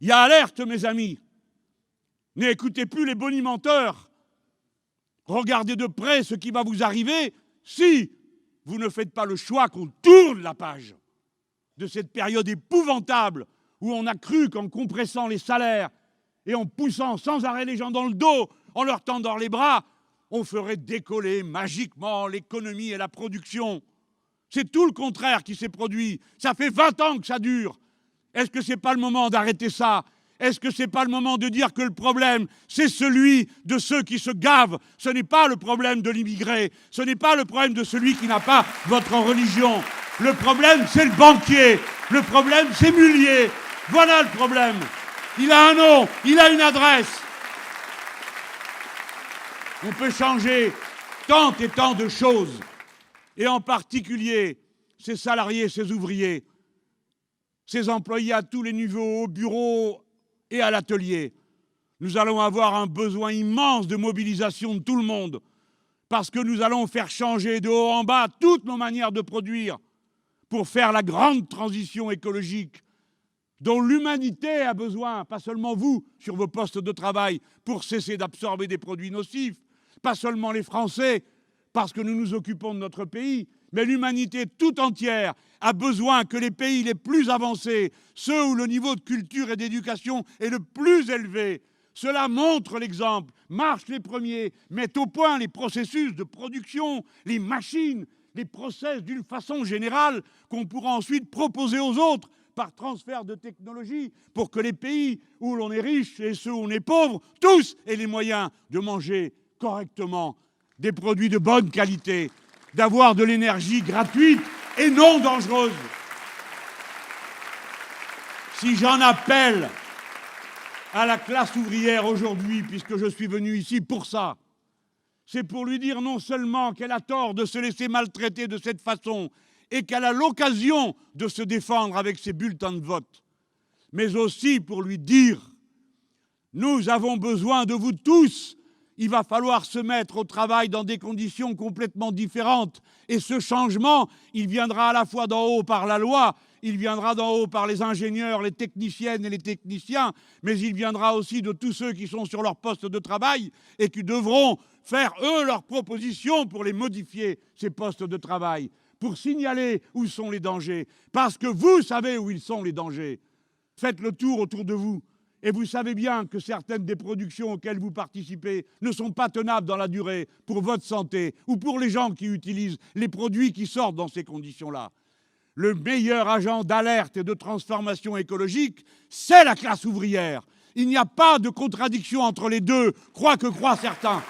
Il y a alerte, mes amis. N'écoutez plus les bonimenteurs. Regardez de près ce qui va vous arriver si vous ne faites pas le choix qu'on tourne la page de cette période épouvantable où on a cru qu'en compressant les salaires et en poussant sans arrêt les gens dans le dos, en leur tendant les bras, on ferait décoller magiquement l'économie et la production. C'est tout le contraire qui s'est produit. Ça fait 20 ans que ça dure. Est-ce que ce n'est pas le moment d'arrêter ça ? Est-ce que ce n'est pas le moment de dire que le problème, c'est celui de ceux qui se gavent ? Ce n'est pas le problème de l'immigré. Ce n'est pas le problème de celui qui n'a pas votre religion. Le problème, c'est le banquier. Le problème, c'est Mullier. Voilà le problème. Il a un nom, il a une adresse. On peut changer tant et tant de choses. Et en particulier, ces salariés, ces ouvriers, ces employés à tous les niveaux, au bureau et à l'atelier. Nous allons avoir un besoin immense de mobilisation de tout le monde, parce que nous allons faire changer de haut en bas toutes nos manières de produire pour faire la grande transition écologique dont l'humanité a besoin, pas seulement vous, sur vos postes de travail, pour cesser d'absorber des produits nocifs, pas seulement les Français, parce que nous nous occupons de notre pays, mais l'humanité tout entière a besoin que les pays les plus avancés, ceux où le niveau de culture et d'éducation est le plus élevé, cela montre l'exemple, marchent les premiers, mettent au point les processus de production, les machines, les process d'une façon générale qu'on pourra ensuite proposer aux autres par transfert de technologie pour que les pays où l'on est riche et ceux où on est pauvre, tous aient les moyens de manger correctement des produits de bonne qualité, d'avoir de l'énergie gratuite et non dangereuse. Si j'en appelle à la classe ouvrière aujourd'hui, puisque je suis venu ici pour ça, c'est pour lui dire non seulement qu'elle a tort de se laisser maltraiter de cette façon et qu'elle a l'occasion de se défendre avec ses bulletins de vote, mais aussi pour lui dire « Nous avons besoin de vous tous ». Il va falloir se mettre au travail dans des conditions complètement différentes. Et ce changement, il viendra à la fois d'en haut par la loi, il viendra d'en haut par les ingénieurs, les techniciennes et les techniciens, mais il viendra aussi de tous ceux qui sont sur leur poste de travail et qui devront faire, eux, leurs propositions pour les modifier, ces postes de travail, pour signaler où sont les dangers. Parce que vous savez où ils sont, les dangers. Faites le tour autour de vous. Et vous savez bien que certaines des productions auxquelles vous participez ne sont pas tenables dans la durée pour votre santé ou pour les gens qui utilisent les produits qui sortent dans ces conditions-là. Le meilleur agent d'alerte et de transformation écologique, c'est la classe ouvrière. Il n'y a pas de contradiction entre les deux, croient certains.